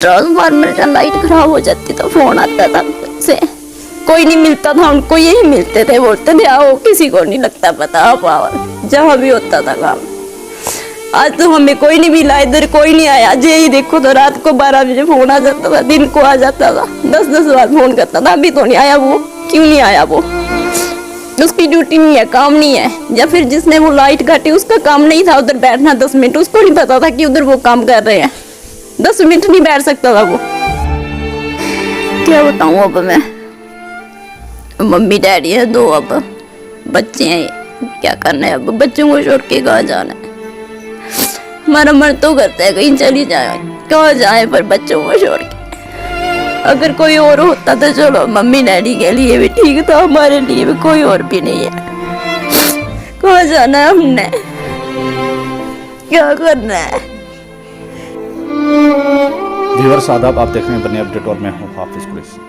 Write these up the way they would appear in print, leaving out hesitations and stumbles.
Transformer का light खराब हो जाती तो फोन आता था से, कोई नहीं मिलता था उनको, यही मिलते थे, बोलते थे आओ, किसी को नहीं लगता पता पावर, जहाँ भी होता था काम। आज तो हमें कोई नहीं मिला, इधर कोई नहीं आया। आज यही देखो तो रात को 12 बजे फोन आ जाता था, दिन को आ जाता था, 10-10 बार फोन करता था, अभी तो नहीं आया वो। क्यों नहीं आया वो? उसकी ड्यूटी नहीं है, काम नहीं है, या फिर जिसने वो लाइट काटी उसका काम नहीं था उधर बैठना 10 मिनट, उसको नहीं पता था कि उधर वो काम कर रहे हैं, 10 मिनट नहीं बैठ सकता था वो। क्या बताऊं अब मैं, मम्मी डैडी है 2, अब बच्चे हैं, क्या करना है अब, बच्चों को छोड़ के कहाँ जाना है। हमारा मन तो करता है कहीं चली जाए, कहाँ जाए, पर बच्चों को छोड़ के। अगर कोई और होता तो चलो, मम्मी डैडी के लिए भी ठीक था, हमारे लिए भी कोई और भी नहीं है। कहाँ जाना है हमने, क्या करना है। व्यूअर्स आदाब, आप देख रहे हैं बन्नी अपडेट और मैं हूं हाफिज कुरैशी।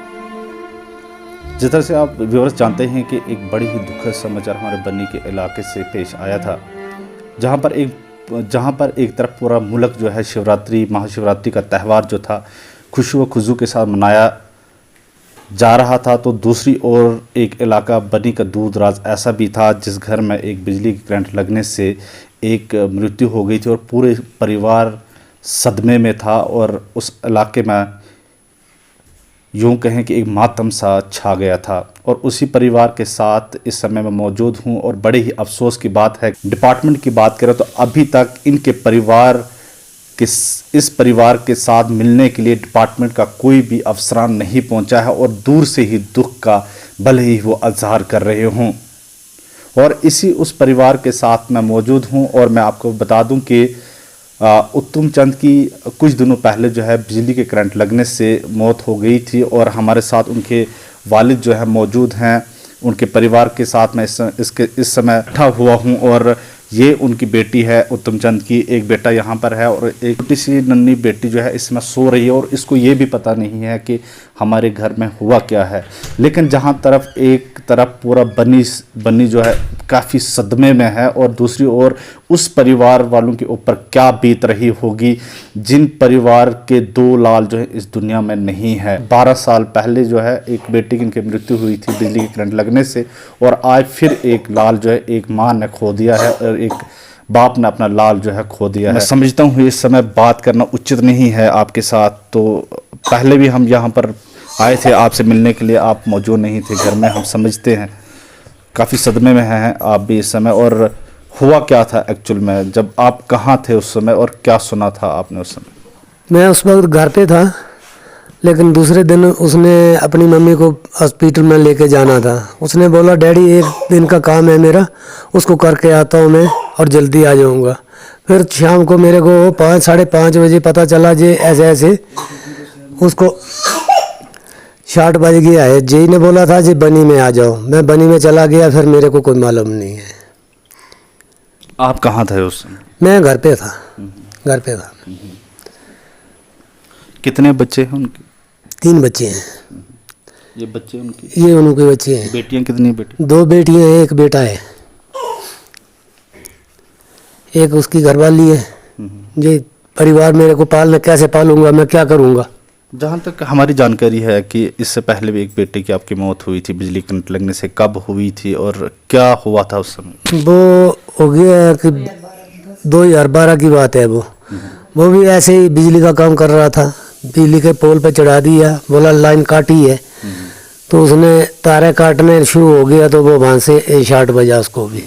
जिस तरह से आप व्यूअर्स जानते हैं कि एक बड़ी ही दुखद समाचार हमारे बन्नी के इलाके से पेश आया था, जहां पर एक तरफ पूरा मुल्क जो है शिवरात्रि, महाशिवरात्रि का त्यौहार जो था खुशू व खुजू के साथ मनाया जा रहा था, तो दूसरी ओर एक इलाका बन्नी का दूर दराज ऐसा भी था जिस घर में एक बिजली की करंट लगने से एक मृत्यु हो गई थी और पूरे परिवार सदमे में था। और उस इलाके में यूँ कहें कि एक मातम सा छा गया था, और उसी परिवार के साथ इस समय मैं मौजूद हूँ। और बड़े ही अफसोस की बात है, डिपार्टमेंट की बात करें तो अभी तक इनके परिवार के इस परिवार के साथ मिलने के लिए डिपार्टमेंट का कोई भी अफसरान नहीं पहुँचा है, और दूर से ही दुख का भले ही वो इजहार कर रहे हों। और इसी उस परिवार के साथ मैं मौजूद हूँ, और मैं आपको बता दूँ कि उत्तम चंद की कुछ दिनों पहले जो है बिजली के करंट लगने से मौत हो गई थी, और हमारे साथ उनके वालिद जो है मौजूद हैं। उनके परिवार के साथ मैं इस समय बैठा हुआ हूं, और ये उनकी बेटी है उत्तम चंद की, एक बेटा यहाँ पर है और एक छोटी सी नन्ही बेटी जो है इसमें सो रही है, और इसको ये भी पता नहीं है कि हमारे घर में हुआ क्या है। लेकिन जहाँ एक तरफ पूरा बन्नी जो है काफ़ी सदमे में है, और दूसरी ओर उस परिवार वालों के ऊपर क्या बीत रही होगी जिन परिवार के 2 लाल जो है इस दुनिया में नहीं है। 12 साल पहले जो है एक बेटी की इनकी मृत्यु हुई थी बिजली की करंट लगने से, और आज फिर एक लाल जो है एक माँ ने खो दिया है, और एक बाप ने अपना लाल जो है खो दिया है। मैं समझता हूँ इस समय बात करना उचित नहीं है आपके साथ, तो पहले भी हम यहाँ पर आए थे आपसे मिलने के लिए, आप मौजूद नहीं थे घर में, हम समझते हैं काफ़ी सदमे में हैं आप भी इस समय। और हुआ क्या था एक्चुअल में, जब आप कहाँ थे उस समय, और क्या सुना था आपने उस समय? मैं उस वक्त घर पे था, लेकिन दूसरे दिन उसने अपनी मम्मी को हॉस्पिटल में लेके जाना था। उसने बोला डैडी 1 दिन का काम है मेरा, उसको करके आता हूँ मैं और जल्दी आ जाऊँगा। फिर शाम को मेरे को 5-5:30 बजे पता चला जे ऐसे उसको 60 बज गया है। जी ने बोला था जी बनी में आ जाओ, मैं बनी में चला गया, फिर मेरे को कोई मालूम नहीं है। आप कहाँ थे उस समय? मैं घर पे था, घर पे था। कितने बच्चे हैं उनके? 3 बच्चे हैं। ये बच्चे उनके? ये उनके बच्चे हैं। बेटियां कितनी बेटी? 2 बेटियां हैं, 1 बेटा है। एक उसकी घरवाली है। ये परिवार मेरे को कैसे पालूंगा मैं, क्या करूंगा। जहाँ तक हमारी जानकारी है कि इससे पहले भी एक बेटे की आपकी मौत हुई थी बिजली करंट लगने से, कब हुई थी और क्या हुआ था उस समय? वो हो गया कि 2012 की बात है। वो भी ऐसे ही बिजली का काम कर रहा था, बिजली के पोल पे चढ़ा दिया, बोला लाइन काटी है, तो उसने तारे काटने शुरू हो गया, तो वो वहाँ से शॉर्ट बजा उसको भी।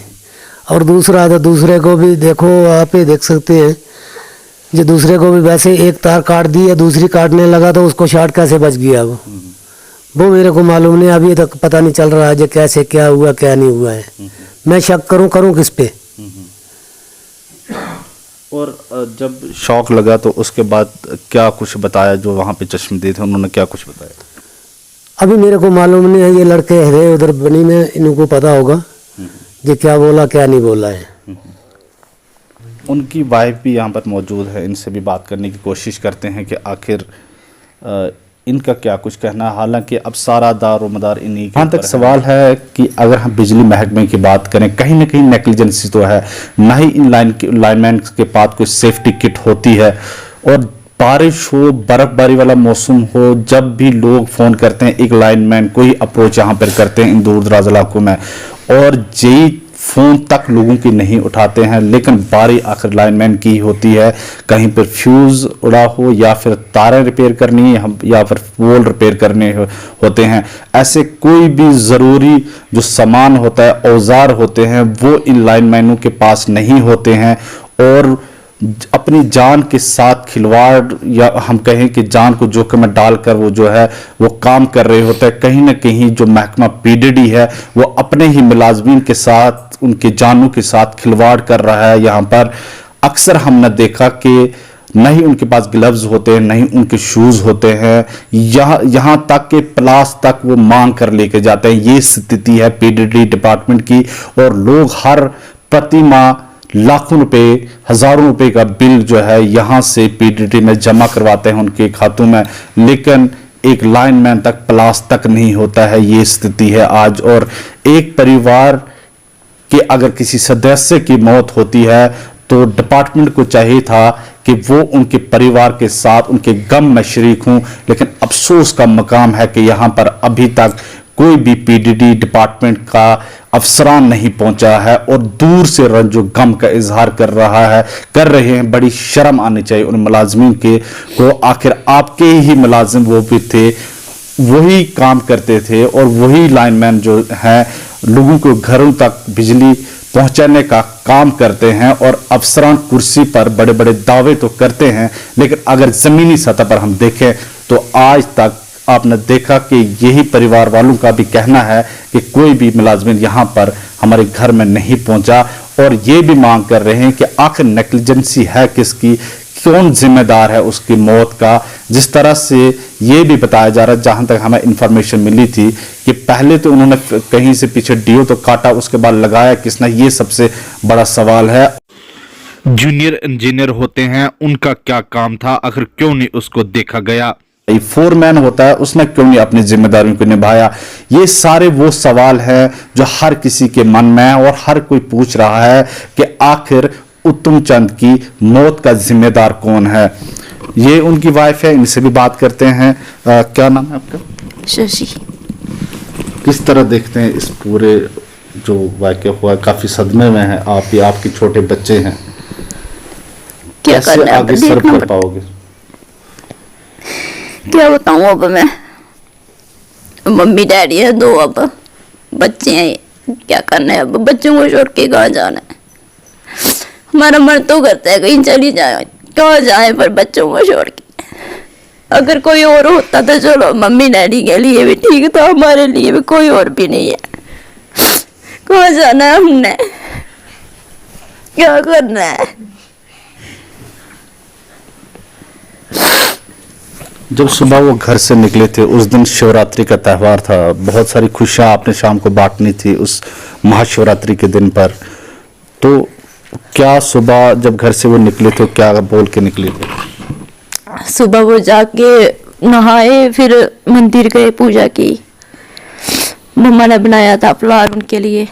और दूसरे को भी देखो, आप ही देख सकते हैं, जो दूसरे को भी वैसे एक तार काट दी है, दूसरी काटने लगा तो उसको शॉर्ट कैसे बच गया वो मेरे को मालूम नहीं, अभी तक पता नहीं चल रहा है जो कैसे क्या हुआ क्या नहीं हुआ है। मैं शक करूं किस पे। और जब शॉक लगा तो उसके बाद क्या कुछ बताया, जो वहाँ पे चश्मदीद थे उन्होंने क्या कुछ बताया? अभी मेरे को मालूम नहीं है, ये लड़के हैं उधर बनी में, इनको पता होगा जो क्या बोला क्या नहीं बोला है। उनकी वाइफ भी यहाँ पर मौजूद है, इनसे भी बात करने की कोशिश करते हैं कि आखिर इनका क्या कुछ कहना है। हालांकि अब सारा दारोमदार इन्हीं के ऊपर तक सवाल है कि अगर हम बिजली महकमे की बात करें, कहीं ना कहीं नेग्लिजेंसी तो है, ना ही इन लाइनमैन के पास कोई सेफ्टी किट होती है, और बारिश हो, बर्फबारी वाला मौसम हो, जब भी लोग फोन करते हैं, एक लाइनमैन कोई अप्रोच यहाँ पर करते हैं इन दूर दराज इलाकों में, और जेई फोन तक लोगों की नहीं उठाते हैं, लेकिन बारी आखिर लाइनमैन की होती है। कहीं पर फ्यूज उड़ा हो, या फिर तारें रिपेयर करनी है, या फिर पोल रिपेयर करने होते हैं। ऐसे कोई भी ज़रूरी जो सामान होता है, औजार होते हैं, वो इन लाइनमैनों के पास नहीं होते हैं, और अपनी जान के साथ खिलवाड़, या हम कहें कि जान को जोखिम में डालकर वो जो है वो काम कर रहे होते हैं। कहीं ना कहीं जो महकमा पीडीडी है वो अपने ही मुलाजमीन के साथ, उनके जानों के साथ खिलवाड़ कर रहा है। यहाँ पर अक्सर हमने देखा कि नहीं उनके पास ग्लव्स होते हैं, नहीं उनके शूज होते हैं, यहाँ तक कि प्लास तक वो मांग कर लेके जाते हैं। ये स्थिति है पीडीडी डिपार्टमेंट की, और लोग हर प्रति माह लाखों रुपए, हजारों रुपए का बिल जो है यहाँ से पीडीडी में जमा करवाते हैं उनके खातों में, लेकिन एक लाइनमैन तक प्लास तक नहीं होता है। ये स्थिति है आज। और एक परिवार के अगर किसी सदस्य की मौत होती है तो डिपार्टमेंट को चाहिए था कि वो उनके परिवार के साथ उनके गम में शरीक हों, लेकिन अफसोस का मकाम है कि यहाँ पर अभी तक कोई भी पीडीडी डिपार्टमेंट का अफसरान नहीं पहुंचा है, और दूर से रंजो गम का इजहार कर रहे हैं। बड़ी शर्म आनी चाहिए उन मुलाजमीन के को। आखिर आपके ही मुलाजिम वो भी थे, वही काम करते थे, और वही लाइनमैन जो है लोगों को घरों तक बिजली पहुंचाने का काम करते हैं, और अफसरान कुर्सी पर बड़े बड़े दावे तो करते हैं, लेकिन अगर जमीनी सतह पर हम देखें तो आज तक आपने देखा कि यही परिवार वालों का भी कहना है कि कोई भी मुलाजमिन यहाँ पर हमारे घर में नहीं पहुंचा, और ये भी मांग कर रहे हैं कि आखिर नेग्लिजेंसी है किसकी, कौन जिम्मेदार है उसकी मौत का। जिस तरह से ये भी बताया जा रहा है, जहां तक हमें इंफॉर्मेशन मिली थी कि पहले तो उन्होंने कहीं से पीछे डीओ तो काटा, उसके बाद लगाया किसने, ये सबसे बड़ा सवाल है। जूनियर इंजीनियर होते हैं, उनका क्या काम था, आखिर क्यों नहीं उसको देखा गया। फोरमैन होता है, उसने क्यों नहीं अपनी जिम्मेदारियों को निभाया। ये सारे वो सवाल हैं जो हर किसी के मन में है, और हर कोई पूछ रहा है कि आखिर उत्तम चंद की मौत का जिम्मेदार कौन है। ये उनकी वाइफ है, इनसे भी बात करते हैं। क्या नाम है आपका? शशि। किस तरह देखते हैं इस पूरे जो वाक़या हुआ? काफी सदमे में है आप, ही आपके छोटे बच्चे हैं, क्या कैसे करना है, आगे अब सर्व देखना कर पाओगे? क्या बताऊं अब मैं, मम्मी डैडी है दो, अब बच्चे हैं, क्या करना है अब, बच्चों को छोड़ के कहाँ जाना है। हमारा मन तो करता है कहीं चली जाए, कहाँ जाए, पर बच्चों को छोड़ के। अगर कोई और होता तो चलो मम्मी डैडी के लिए भी ठीक था, हमारे लिए भी कोई और भी नहीं है। कहाँ जाना है हमने, क्या करना है। जब सुबह वो घर से निकले थे, उस दिन शिवरात्रि का त्यौहार था, बहुत सारी खुशियां आपने शाम को बांटनी थी उस महाशिवरात्रि के दिन पर, तो क्या सुबह जब घर से वो निकले तो क्या बोल के निकले थे? सुबह वो जाके नहाए, फिर मंदिर गए, पूजा की। मम्मा ने बनाया था फलार उनके लिए,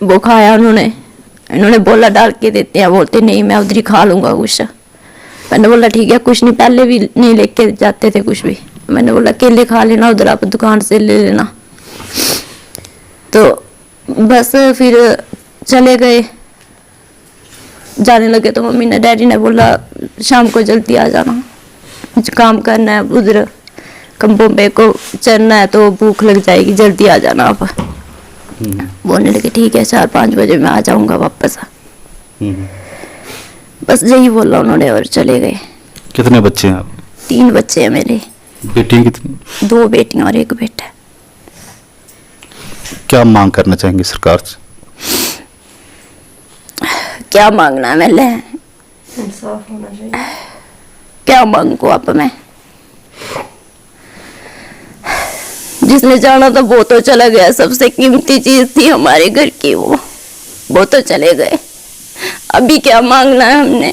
वो खाया इन्होंने बोला डाल के देते हैं, बोलते नहीं मैं उधर ही खा लूंगा कुछ। मैंने बोला ठीक है, कुछ नहीं, पहले भी नहीं लेके जाते थे कुछ भी। मैंने बोला केले खा लेना, उधर आप दुकान से ले लेना। तो बस फिर चले गए, जाने लगे तो मम्मी ने डैडी ने बोला शाम को जल्दी आ जाना, कुछ काम करना है, उधर खम्भों पे को चढ़ना है तो भूख लग जाएगी, जल्दी आ जाना आप। बोलने लगे ठीक है 4-5 बजे मैं आ जाऊंगा वापस। बस यही बोला उन्होंने और चले गए। कितने बच्चे हैं आप? 3 बच्चे हैं मेरे। बेटियां कितनी? 2 बेटियां और 1 बेटा। क्या मांग करना चाहेंगे सरकार से? क्या मांगना है, मैं इंसाफ होना चाहिए। क्या मांगू आप मैं, जिसने जाना था वो तो चला गया, सबसे कीमती चीज थी हमारे घर की, वो तो चले गए। अभी क्या मांगना है हमने।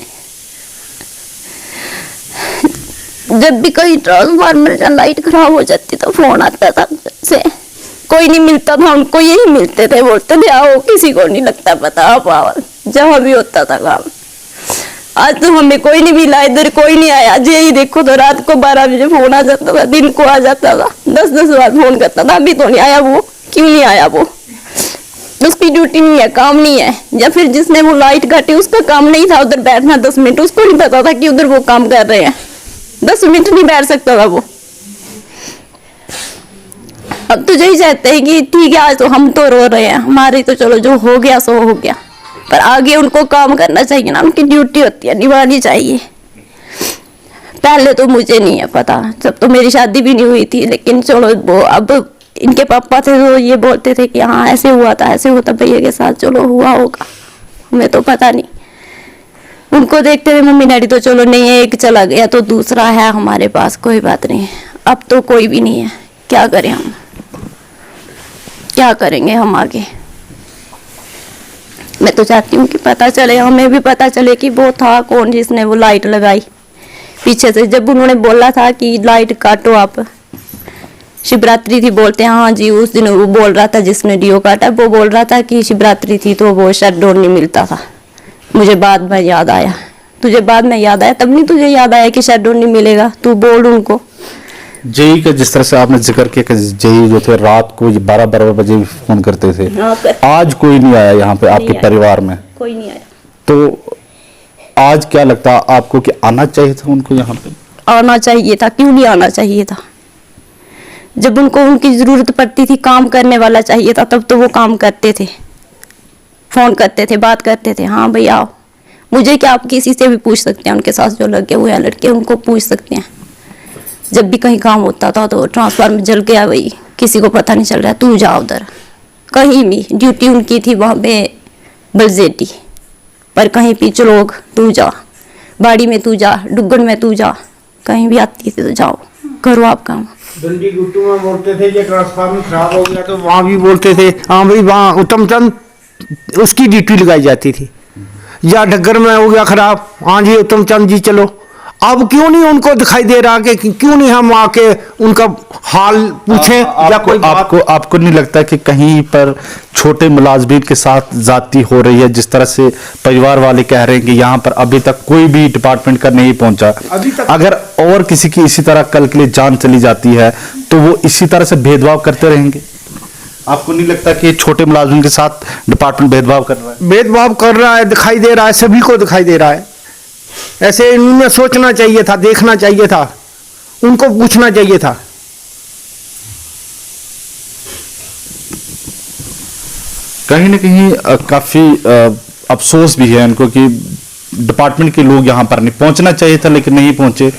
जब भी कहीं ट्रांसफार्मर या लाइट खराब हो जाती तो फोन आता था से, कोई नहीं मिलता था, उनको यही मिलते थे, बोलते थे आओ, किसी को नहीं लगता पता, आप आओ, जहाँ भी होता था काम। आज तो हमें कोई नहीं मिला, इधर कोई नहीं आया। यही देखो तो रात को 12 बजे फोन आ जाता था, दिन को आ जाता था, 10-10 बार फोन करता था। अभी तो नहीं आया वो। क्यों नहीं आया वो? उसकी ड्यूटी नहीं है, काम नहीं है। या फिर जिसने वो लाइट काटी उसका काम नहीं था उधर बैठना 10 मिनट, उसको नहीं पता था कि उधर वो काम कर रहे हैं। 10 मिनट नहीं बैठ सकता था वो। अब तो यही चाहते हैं कि ठीक है आज तो हम तो रो रहे हैं, हमारे तो चलो जो हो गया सो हो गया, पर आगे उनको काम करना चाहिए ना, उनकी ड्यूटी होती है, निभानी चाहिए। पहले तो मुझे नहीं है पता, जब तो मेरी शादी भी नहीं हुई थी, लेकिन चलो वो अब इनके पापा थे तो ये बोलते थे कि हाँ ऐसे हुआ था, ऐसे होता भैया के साथ, चलो हुआ होगा, हमें तो पता नहीं। उनको देखते थे मम्मी डैडी तो चलो नहीं है, एक चला गया तो दूसरा है हमारे पास, कोई बात नहीं। अब तो कोई भी नहीं है, क्या करें हम, क्या करेंगे हम आगे। मैं तो चाहती हूँ कि पता चले, हमें भी पता चले कि वो था कौन जिसने वो लाइट लगाई पीछे से। जब उन्होंने बोला था कि लाइट काटो आप, शिवरात्रि थी, बोलते हैं हाँ जी उस दिन वो बोल रहा था जिसने डीओ काटा, वो बोल रहा था कि शिवरात्रि थी तो वो शट डाउन नहीं मिलता था। मुझे बाद में याद आया, तुझे बाद में याद आया, तब नहीं तुझे याद आया कि शट डाउन नहीं मिलेगा? तू बोल उनको। जेई का जिस तरह से आपने जिक्र किया कि जेई जो थे रात को 12 बजे फोन करते थे, आज कोई नहीं आया यहाँ पे आपके परिवार में? कोई नहीं आया। तो आज क्या लगता है आपको कि आना चाहिए था उनको यहाँ पे? आना चाहिए था, क्यों नहीं आना चाहिए था? जब उनको उनकी जरूरत पड़ती थी, काम करने वाला चाहिए था, तब तो वो काम करते थे, फोन करते थे, बात करते थे, हाँ भैया आओ। मुझे क्या, आप किसी से भी पूछ सकते हैं, उनके साथ जो लगे हुए हैं लड़के उनको पूछ सकते हैं। जब भी कहीं काम होता था तो ट्रांसफार्मर जल गया, भाई किसी को पता नहीं चल रहा, तू जा उधर। कहीं भी ड्यूटी उनकी थी वहाँ पे बलजेटी, पर कहीं भी चलो तू जा, बाड़ी में तू जा, डुग्गन में तू जा, कहीं भी आती थी तो जाओ करो आप काम। डंडी गुट्टू में बोलते थे ये ट्रांसफार्मर खराब हो गया, तो वहाँ भी बोलते थे हाँ भाई वहाँ उत्तम चंद उसकी ड्यूटी लगाई जाती थी। या डग्गर में हो गया खराब, हाँ जी उत्तम चंद जी चलो। अब क्यों नहीं उनको दिखाई दे रहा कि क्यों नहीं हम आके उनका हाल पूछें? या कोई आपको नहीं लगता कि कहीं पर छोटे मुलाजमीन के साथ जाती हो रही है? जिस तरह से परिवार वाले कह रहे हैं कि यहाँ पर अभी तक कोई भी डिपार्टमेंट का नहीं पहुंचा, अगर और किसी की इसी तरह कल के लिए जान चली जाती है तो वो इसी तरह से भेदभाव करते रहेंगे? आपको नहीं लगता कि छोटे मुलाजमीन के साथ डिपार्टमेंट भेदभाव कर रहा है? भेदभाव कर रहा है, दिखाई दे रहा है, सभी को दिखाई दे रहा है। ऐसे इन्हें सोचना चाहिए था, देखना चाहिए था, उनको पूछना चाहिए था। कहीं ना कहीं काफी अफसोस भी है इनको कि डिपार्टमेंट के लोग यहाँ पर नहीं पहुंचना चाहिए था, लेकिन नहीं पहुंचे।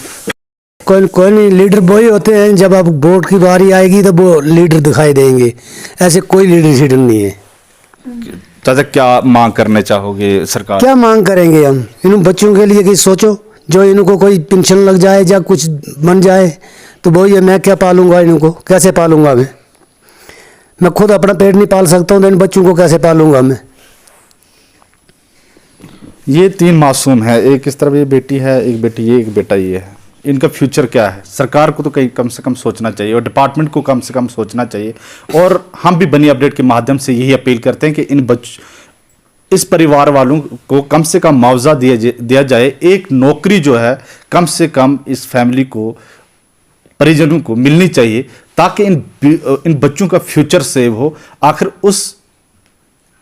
कोई नहीं, लीडर वही होते हैं, जब अब वोट की बारी आएगी तो वो लीडर दिखाई देंगे, ऐसे कोई लीडरशिप नहीं है। चाचा क्या मांग करने चाहोगे सरकार? क्या मांग करेंगे हम? इन बच्चों के लिए कि सोचो, जो इनको कोई पेंशन लग जाए या कुछ बन जाए तो वो ये मैं क्या पालूंगा, इनको कैसे पालूंगा? मैं खुद अपना पेट नहीं पाल सकता हूँ तो इन बच्चों को कैसे पालूंगा मैं? ये 3 मासूम है, एक इस तरफ ये बेटी है, एक बेटी ये, एक बेटा ये है। इनका फ्यूचर क्या है? सरकार को तो कहीं कम से कम सोचना चाहिए और डिपार्टमेंट को कम से कम सोचना चाहिए। और हम भी बनी अपडेट के माध्यम से यही अपील करते हैं कि इस परिवार वालों को कम से कम मुआवजा दिया जाए। एक नौकरी जो है कम से कम इस फैमिली को, परिजनों को मिलनी चाहिए, ताकि इन बच्चों का फ्यूचर सेव हो। आखिर उस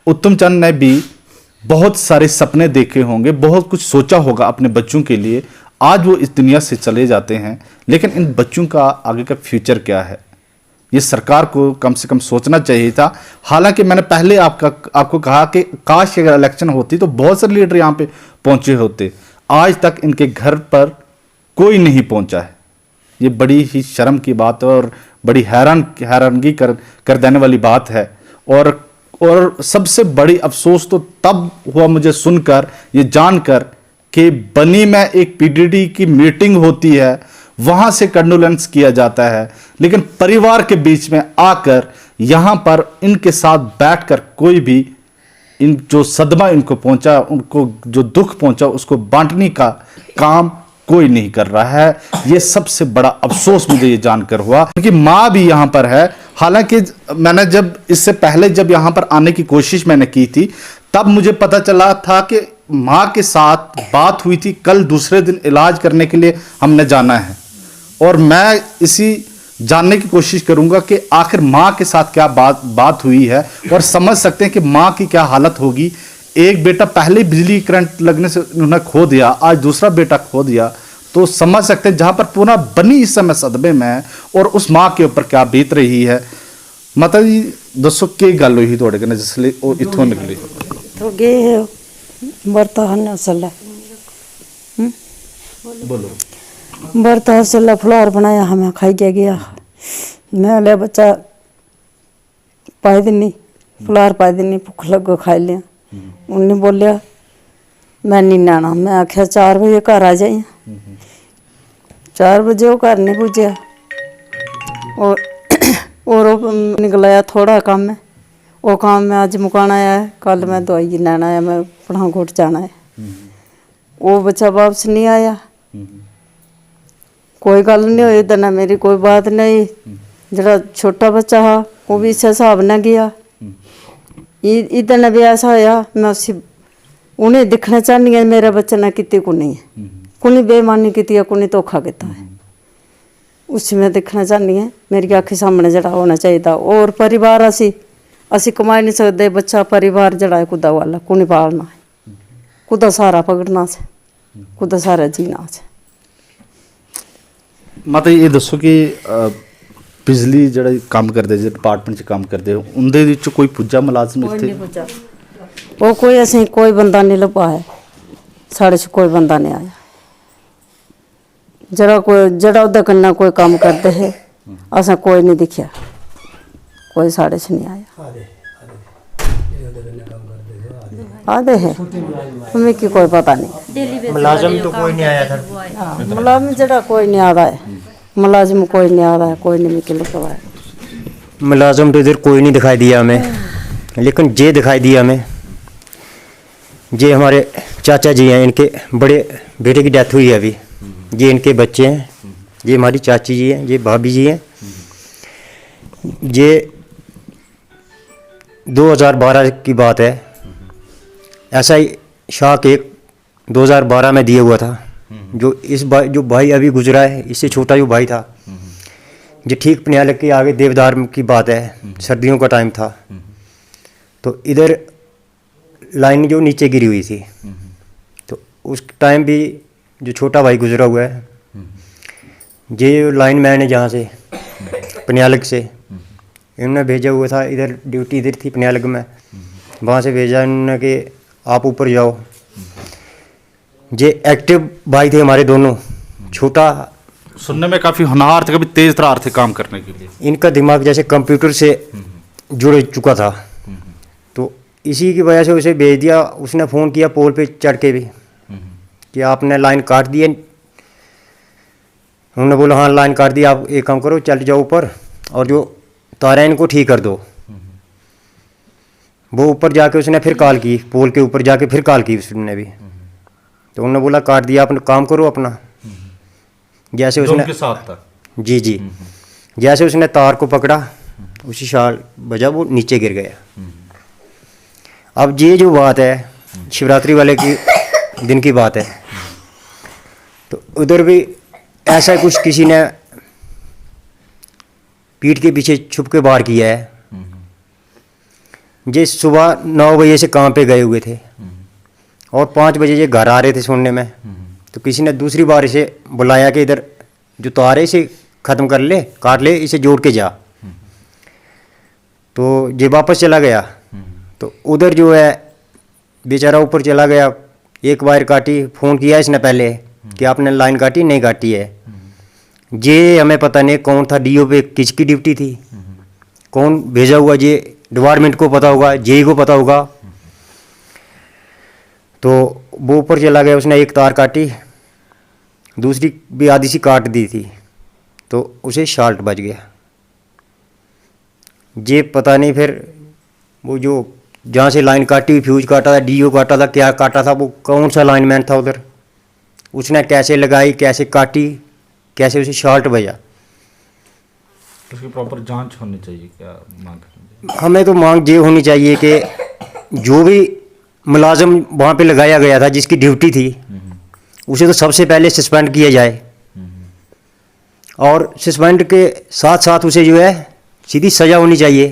उत्तम चंद ने भी बहुत सारे सपने देखे होंगे, बहुत कुछ सोचा होगा अपने बच्चों के लिए। आज वो इस दुनिया से चले जाते हैं, लेकिन इन बच्चों का आगे का फ्यूचर क्या है, ये सरकार को कम से कम सोचना चाहिए था। हालांकि मैंने पहले आपको कहा कि काश अगर इलेक्शन होती तो बहुत सारे लीडर यहाँ पे पहुंचे होते। आज तक इनके घर पर कोई नहीं पहुंचा है। ये बड़ी ही शर्म की बात है और बड़ी हैरानगी कर देने वाली बात है। और सबसे बड़ी अफसोस तो तब हुआ मुझे सुनकर, ये जानकर कि बनी में एक पीडीडी की मीटिंग होती है, वहां से कंडोलेंस किया जाता है, लेकिन परिवार के बीच में आकर यहां पर इनके साथ बैठकर कोई भी इन जो सदमा इनको पहुंचा, उनको जो दुख पहुंचा, उसको बांटने का काम कोई नहीं कर रहा है। ये सबसे बड़ा अफसोस मुझे ये जानकर हुआ, क्योंकि माँ भी यहाँ पर है। हालांकि मैंने इससे पहले जब यहाँ पर आने की कोशिश मैंने की थी, तब मुझे पता चला था कि माँ के साथ बात हुई थी, कल दूसरे दिन इलाज करने के लिए हमने जाना है, और मैं इसी जानने की कोशिश करूंगा कि आखिर माँ के साथ क्या बात हुई है, और समझ सकते हैं कि माँ की क्या हालत होगी। एक बेटा पहले बिजली करंट लगने से उन्होंने खो दिया, आज दूसरा बेटा खो दिया, तो समझ सकते हैं जहां पर पूरा बनी इस समय सदमे में है, और उस माँ के ऊपर क्या बीत रही है। माता जी दसो की गल हुई थोड़े कने जिसले वो इथों निकली? तो गए बरता हन सला बोलो। बरता सला फुलार बनाया, हमें खाई के गया। मैं ले बच्चा पाई दिनी फुलार पाई दिनी, भुख लगो खाई लिया। उन्हें बोलिया मैं नहीं नाना। मैं आख्या 4 बजे घर आ जाइए। 4 बजे वो घर नहीं पुज्या, और निकलाया थोड़ा काम है, वो काम मैं अज मुकाना है। कल मैं दवाई लैना है, मैं पठानकोट जाना है। वो बच्चा वापस नहीं आया। कोई गल नहीं हुई इधर, मेरी कोई बात नहीं। जरा छोटा बच्चा हा वो भी इस हिसाब न गया। इधर ने भी ऐसा होया, मैं उसी उन्हें दिखना चाहनी है मेरे बच्चे ने कितनी को नहीं है, कुनी बेईमानी की है, कुनी धोखा किया है, उसी में देखना चाहनी है। मेरी आँखें सामने जरा होना चाहिए। और परिवार असी कमाई नहीं सकते, बच्चा परिवार जड़ा है कुदा वाला कुनी पालना है, कुदा सारा पकड़ना से, कुदा सारा जीना से। माता ये दसो कि बिजली जड़ा काम करते जो डिपार्टमेंट च काम करते उनके विच कोई पुज्जा मुलाजम कोई इत्थे? नहीं पुज्जा, वो कोई असें कोई बंदा नहीं लभा है, साढ़े च कोई बंदा नहीं आया। जड़ा उधर कन्नै कोई काम करते है असें कोई नहीं दिखा, कोई साढ़े च नहीं आया। आधे है मिकी कोई पता नहीं। मुलाजम तो कोई नहीं आया था। मुलाजम जड़ा कोई नहीं आता है, मुलाजम कोई नहीं आता है, कोई नहीं मिकी लगा है। मुलाजम तो इधर कोई नहीं दिखाई दिया हमें, लेकिन ये दिखाई दिया हमें, ये हमारे चाचा जी हैं, इनके बड़े बेटे की डेथ हुई है अभी। ये इनके बच्चे हैं, ये हमारी चाची जी हैं, ये भाभी जी हैं। ये 2012 की बात है, ऐसा ही शाख एक 2012 में दिया हुआ था। जो भाई अभी गुजरा है, इससे छोटा जो भाई था, ये ठीक पनियाले के आगे देवदार की बात है, सर्दियों का टाइम था। तो इधर लाइन जो नीचे गिरी हुई थी, तो उस टाइम भी जो छोटा भाई गुजरा हुआ है, ये लाइन मैन है जहाँ से पनियालक से, इन्होंने भेजा हुआ था। इधर ड्यूटी इधर थी पनियालक में, वहाँ से भेजा इन्होंने कि आप ऊपर जाओ। ये एक्टिव भाई थे हमारे दोनों। छोटा सुनने में काफी होनहार थे, कभी तेज तरार थे काम करने के लिए। इनका दिमाग जैसे कंप्यूटर से जुड़ चुका था, तो इसी की वजह से उसे भेज दिया। उसने फ़ोन किया पोल पे चढ़ के भी कि आपने लाइन काट दी है। उन्होंने बोला हाँ लाइन काट दी, आप एक काम करो चल जाओ ऊपर और जो तारें इनको ठीक कर दो। वो ऊपर जाके उसने फिर कॉल की, पोल के ऊपर जाके फिर कॉल की उसने भी। तो उन्होंने बोला काट दिया, आप काम करो अपना। जैसे उसने उनके साथ था? जी जी, जैसे उसने तार को पकड़ा, उसी शाल बजा, वो नीचे गिर गया। अब ये जो बात है शिवरात्रि वाले की दिन की बात है, तो उधर भी ऐसा कुछ किसी ने पीठ के पीछे छुप के वार किया है। ये सुबह 9 बजे से काम पे गए हुए थे और 5 बजे ये घर आ रहे थे सोने में। तो किसी ने दूसरी बार इसे बुलाया कि इधर जो तार है इसे ख़त्म कर ले, काट ले, इसे जोड़ के जा। तो ये वापस चला गया। तो उधर जो है बेचारा ऊपर चला गया, एक वायर काटी, फ़ोन किया इसने पहले कि आपने लाइन काटी, नहीं काटी है। ये हमें पता नहीं कौन था, डीओ पे किसकी ड्यूटी थी, कौन भेजा हुआ, ये डिपार्टमेंट को पता होगा, जेई को पता होगा। तो वो ऊपर चला गया, उसने एक तार काटी, दूसरी भी आधी सी काट दी थी, तो उसे शाल्ट बच गया। ये पता नहीं फिर वो जो जहाँ से लाइन काटी, फ्यूज काटा था, डीओ काटा था, क्या काटा था, वो कौन सा लाइनमैन था उधर, उसने कैसे लगाई, कैसे काटी, कैसे उसे शाल्ट बजा। उसकी प्रॉपर जांच होनी चाहिए, क्या मांग? हमें तो मांग ये होनी चाहिए कि जो भी मुलाजिम वहाँ पे लगाया गया था जिसकी ड्यूटी थी, उसे तो सबसे पहले सस्पेंड किया जाए और सस्पेंड के साथ साथ उसे जो है सीधी सज़ा होनी चाहिए,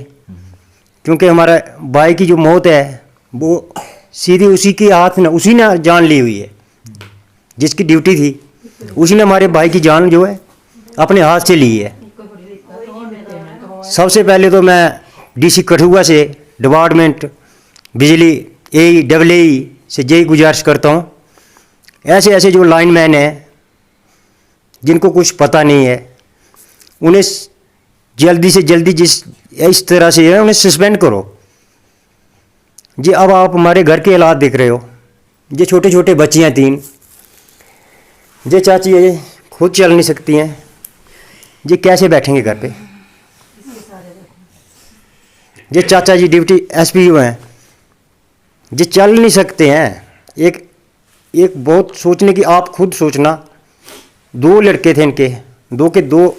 क्योंकि हमारा भाई की जो मौत है वो सीधी उसी के हाथ में, उसी ने जान ली हुई है, जिसकी ड्यूटी थी उसी ने हमारे भाई की जान जो है अपने हाथ से ली है। सबसे पहले तो मैं डीसी कठुआ से डिपार्टमेंट बिजली AE से यही गुजारिश करता हूँ, ऐसे ऐसे जो लाइनमैन हैं जिनको कुछ पता नहीं है उन्हें जल्दी से जल्दी इस तरह से है उन्हें सस्पेंड करो। जी अब आप हमारे घर के हालात देख रहे हो, ये छोटे छोटे बच्चे हैं 3, ये चाची ये खुद चल नहीं सकती हैं, ये कैसे बैठेंगे घर पे। ये चाचा जी डिप्टी SPO हैं, ये चल नहीं सकते हैं। एक बहुत सोचने की, आप खुद सोचना, 2 लड़के थे इनके, 2 के 2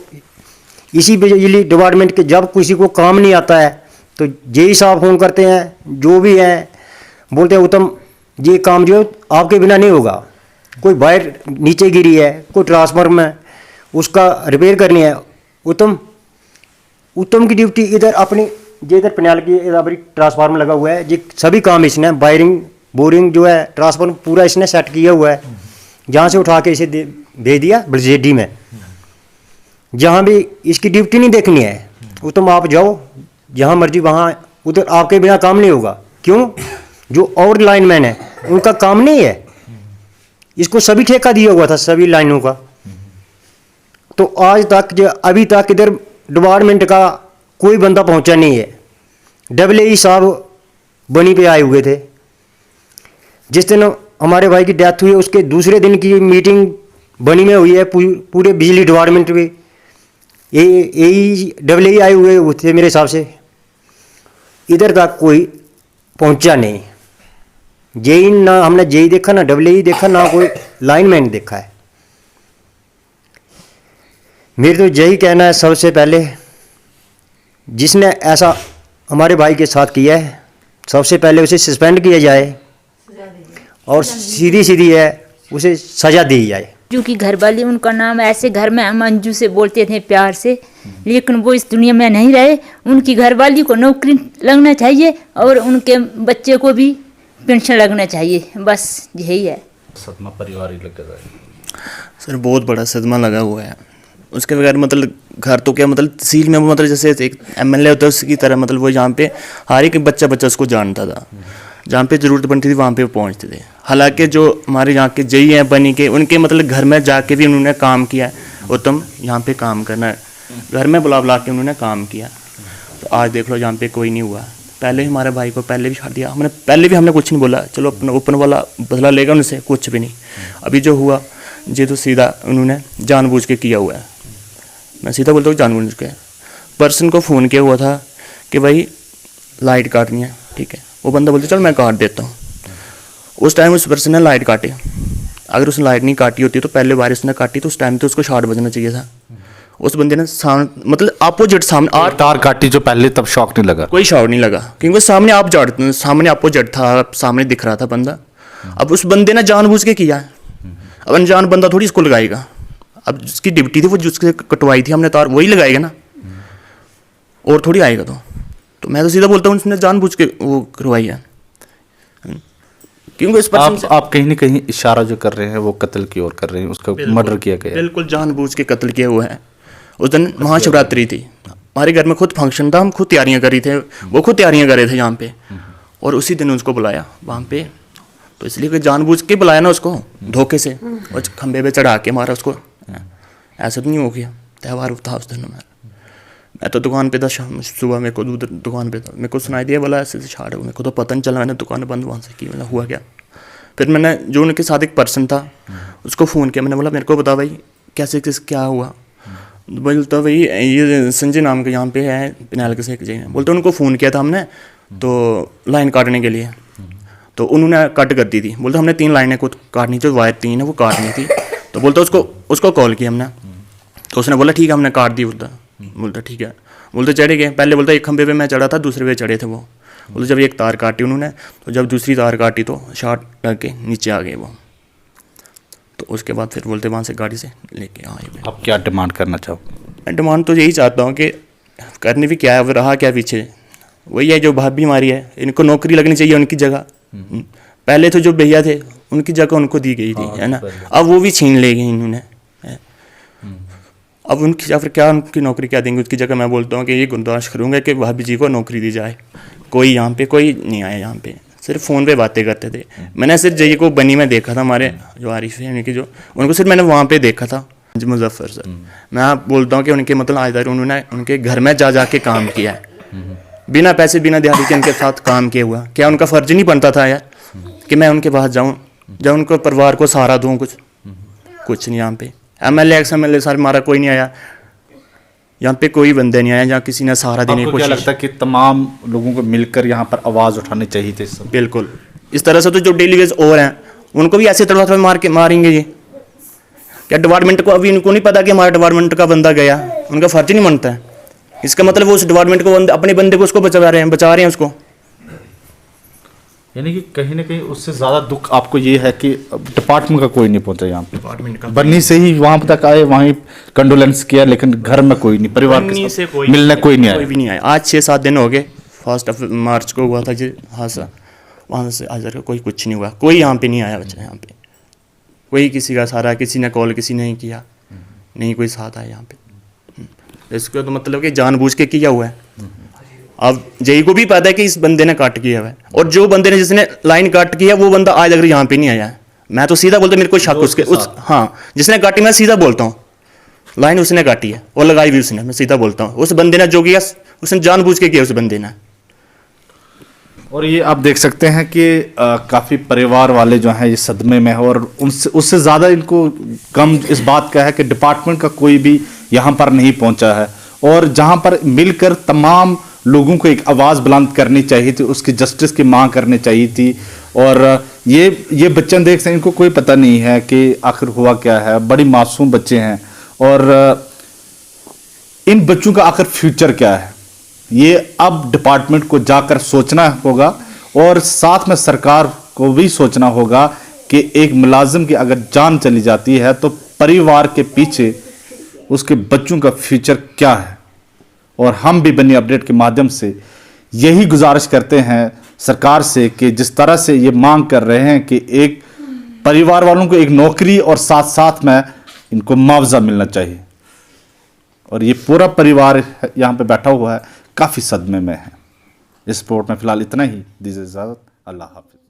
इसी बिजली डिपार्टमेंट के, जब किसी को काम नहीं आता है तो जेई साहब फ़ोन करते हैं, जो भी हैं बोलते हैं उत्तम ये काम जो है आपके बिना नहीं होगा। कोई वायर नीचे गिरी है, कोई ट्रांसफार्मर है उसका रिपेयर करनी है, उत्तम की ड्यूटी इधर अपनी, ये इधर पनियाल की इधर अपनी ट्रांसफार्मर लगा हुआ है, ये सभी काम इसने, वायरिंग बोरिंग जो है ट्रांसफार्मर पूरा इसने सेट किया हुआ है। जहाँ से उठा के इसे भेज दिया ब्रिजेडी में, जहाँ भी इसकी ड्यूटी नहीं देखनी है, उत्तम आप जाओ जहाँ मर्जी वहाँ, उधर आपके बिना काम नहीं होगा। क्यों? जो और लाइनमैन है उनका काम नहीं है, इसको सभी ठेका दिया हुआ था सभी लाइनों का। तो आज तक जो अभी तक इधर डिपार्टमेंट का कोई बंदा पहुंचा नहीं है। AE साहब बनी पे आए हुए थे, जिस दिन हमारे भाई की डेथ हुई उसके दूसरे दिन की मीटिंग बनी में हुई है पूरे बिजली डिपार्टमेंट में। AE आए हुए थे मेरे हिसाब से, इधर तक कोई पहुंचा नहीं। जेई ना हमने जेई देखा ना AE देखा ना कोई लाइनमैन देखा है। मेरे तो यही कहना है, सबसे पहले जिसने ऐसा हमारे भाई के साथ किया है सबसे पहले उसे सस्पेंड किया जाए और सीधी सीधी है उसे सज़ा दी जाए। मंजू की घरवाली, उनका नाम ऐसे घर में हम मंजू से बोलते थे प्यार से, लेकिन वो इस दुनिया में नहीं रहे। उनकी घरवाली को नौकरी लगना चाहिए और उनके बच्चे को भी पेंशन लगना चाहिए, बस यही है। सदमा परिवार ही लग रहा है सर, बहुत बड़ा सदमा लगा हुआ है। उसके बगैर मतलब घर तो क्या, मतलब तहसील में मतलब जैसे एक MLA होता है उसकी तरह, मतलब वो यहाँ पे हर एक बच्चा उसको जानता था, जहाँ पे ज़रूरत बनती थी वहाँ पे वो पहुँचते थे। हालांकि जो हमारे यहाँ के जेई हैं बनी के, उनके मतलब घर में जाके भी उन्होंने काम किया है। उत्तम यहाँ पे काम करना है, घर में बुला के उन्होंने काम किया। तो आज देख लो यहाँ पे कोई नहीं हुआ। पहले हमारे भाई को पहले भी छाड़ दिया हमने, पहले भी हमने कुछ नहीं बोला, चलो अपना ऊपर वाला बदला लेगा उनसे, कुछ भी नहीं। अभी जो हुआ ये तो सीधा उन्होंने जानबूझ के किया हुआ है। मैं सीधा बोलता हूँ जानबूझ के। पर्सन को फ़ोन किया हुआ था कि भाई लाइट काटनी है, ठीक है। वो बंदा बोलते चल मैं काट देता हूँ। उस टाइम उस पर्सन ने लाइट काटी। अगर उसने लाइट नहीं काटी होती तो पहले बार उसने काटी तो उस टाइम तो उसको शॉट बजना चाहिए था। उस बंदे ने सामने मतलब अपोजिट सामने तार काटी जो पहले, तब शॉक नहीं लगा? कोई शॉट नहीं लगा क्योंकि सामने आप जड़, सामने अपोजिट था, सामने दिख रहा था बंदा। अब उस बंदे ने जानबूझ के किया है। अब अनजान बंदा थोड़ी इसको लगाएगा। अब जिसकी ड्यूटी थी वो जिससे कटवाई थी हमने तार, वही लगाएगा ना, और थोड़ी आएगा। तो मैं तो सीधा बोलता हूँ उसने जानबूझ के वो करवाई है, क्योंकि इस पर्सन आप कहीं ना कहीं इशारा जो कर रहे हैं वो कत्ल की ओर कर रहे हैं, उसका मर्डर किया गया। बिल्कुल जानबूझ के कत्ल किया हुआ है। उस दिन महाशिवरात्रि थी, हमारे घर में खुद फंक्शन था, हम खुद तैयारियां कर रहे थे, वो खुद तैयारियां कर रहे थे यहाँ पे, और उसी दिन उसको बुलाया वहाँ पे। तो इसलिए कि जानबूझ के बुलाया ना उसको धोखे से, और खंबे पे चढ़ा के मारा उसको। ऐसा तो नहीं हो गया, त्यौहार था उस दिन। मैं तो दुकान पे था, शाम सुबह मेरे को दुकान पे था, मेरे को सुनाई दिया बोला ऐसे छाड़, मेरे को तो पता नहीं चला, मैंने दुकान बंद वहाँ से की, मतलब हुआ क्या। फिर मैंने जो उनके साथ एक पर्सन था उसको फ़ोन किया, मैंने बोला मेरे को बता भाई कैसे क्या हुआ। बोलता भाई ये संजय नाम के यहाँ पे है पिनाल के से एक जगह, बोलते उनको फ़ोन किया था हमने तो लाइन काटने के लिए, तो उन्होंने कट कर दी थी। बोलते हमने 3 लाइनें को काटनी थी, वायर 3 है वो काटनी थी। तो बोलता उसको कॉल किया हमने, तो उसने बोला ठीक है हमने काट दी। बोलता ठीक है। बोलते चढ़े गए, पहले बोलता एक खंबे पे मैं चढ़ा था, दूसरे पे चढ़े थे वो। बोले जब एक तार काटी उन्होंने, तो जब दूसरी तार काटी तो शॉर्ट लग के नीचे आ गए वो। तो उसके बाद फिर बोलते वहाँ से गाड़ी से लेके आए। आप क्या डिमांड करना चाहो? मैं डिमांड तो यही चाहता हूँ कि करने भी क्या है, अब रहा क्या पीछे, वही है जो भाभी हमारी है, इनको नौकरी लगनी चाहिए उनकी जगह। पहले तो जो भैया थे उनकी जगह उनको दी गई थी, है ना, अब वो भी छीन ले गए इन्होंने। अब उनकी या फिर क्या उनकी नौकरी क्या देंगे उसकी जगह। मैं बोलता हूँ कि ये गुजारिश करूँगा कि भाभी जी को नौकरी दी जाए। कोई यहाँ पे कोई नहीं आया, यहाँ पे सिर्फ फ़ोन पे बातें करते थे। मैंने सिर्फ जय को बनी में देखा था, हमारे जो आरिफ है उनकी जो, उनको सिर्फ मैंने वहाँ पे देखा था जी मुजफ्फर सर। मैं आप बोलता हूँ कि उनके मतलब आज तक उन्होंने उनके घर में जा के काम किया है, बिना पैसे बिना दिहाड़ी के उनके साथ काम किया हुआ। क्या उनका फ़र्ज नहीं बनता था यार कि मैं उनके पास जाऊँ, जब उनको परिवार को सहारा दूँ? कुछ नहीं। यहाँ पे MLA एक्स MLA सर हमारा कोई नहीं आया, यहाँ पे कोई बंदे नहीं आया जहाँ किसी ने सहारा देने की आपको क्या कोशिश। लगता है कि तमाम लोगों को मिलकर यहाँ पर आवाज़ उठानी चाहिए थी? सब बिल्कुल इस तरह से तो जो डेली वेज और हैं उनको भी ऐसे तरह मारेंगे ये। क्या डिपार्टमेंट को अभी इनको नहीं पता कि हमारे डिपार्टमेंट का बंदा गया, उनका फर्ज नहीं बनता है? इसका मतलब वो उस डिपार्टमेंट को अपने बंदे को उसको बचा रहे हैं उसको। यानी कि कहीं ना कहीं उससे ज़्यादा दुख आपको ये है कि डिपार्टमेंट का कोई नहीं पहुंचा यहाँ पे। डिपार्टमेंट का बन्नी से ही वहाँ तक आए, वहीं कंडोलेंस किया, लेकिन घर में कोई नहीं, परिवार के से साथ मिलने कोई नहीं आया। कोई भी नहीं आया। आज 6-7 दिन हो गए, 1 मार्च को हुआ था जी हादसा, वहाँ से आज तक कोई कुछ नहीं हुआ, कोई यहाँ पे नहीं आया बच्चा। यहाँ पे कोई किसी का सहारा, किसी ने कॉल किसी ने नहीं किया, नहीं कोई साथ आया यहाँ पे। इसका तो मतलब कि जानबूझ के किया हुआ है। अब जय को भी पता है कि इस बंदे ने काट किया हुआ है, और जो बंदे ने जिसने लाइन काट किया वो बंदा आज तक यहाँ पे नहीं आया है। मैं तो सीधा बोलता, मेरे को शक उसके उस, हाँ जिसने काटी, मैं सीधा बोलता हूँ लाइन उसने काटी है और लगाई भी उसने, मैं सीधा बोलता हूँ। उस बंदे ने जो किया उसने जानबूझ के किया उस बंदे ने। और ये आप देख सकते हैं कि काफ़ी परिवार वाले जो हैं ये सदमे में है, और उनसे उससे ज़्यादा इनको कम इस बात का है कि डिपार्टमेंट का कोई भी यहाँ पर नहीं पहुँचा है, और जहाँ पर मिलकर तमाम लोगों को एक आवाज़ बुलंद करनी चाहिए थी, उसकी जस्टिस की मांग करनी चाहिए थी। और ये बच्चे देख सकते हैं, इनको कोई पता नहीं है कि आखिर हुआ क्या है, बड़ी मासूम बच्चे हैं, और इन बच्चों का आखिर फ्यूचर क्या है ये अब डिपार्टमेंट को जाकर सोचना होगा, और साथ में सरकार को भी सोचना होगा कि एक मुलाजिम की अगर जान चली जाती है तो परिवार के पीछे उसके बच्चों का फ्यूचर क्या है। और हम भी बन्नी अपडेट के माध्यम से यही गुजारिश करते हैं सरकार से कि जिस तरह से ये मांग कर रहे हैं कि एक परिवार वालों को एक नौकरी और साथ साथ में इनको मुआवजा मिलना चाहिए, और ये पूरा परिवार यहाँ पे बैठा हुआ है, काफ़ी सदमे में है। इस रिपोर्ट में फ़िलहाल इतना ही। दीजिए इजाज़त, अल्लाह हाफ़िज़।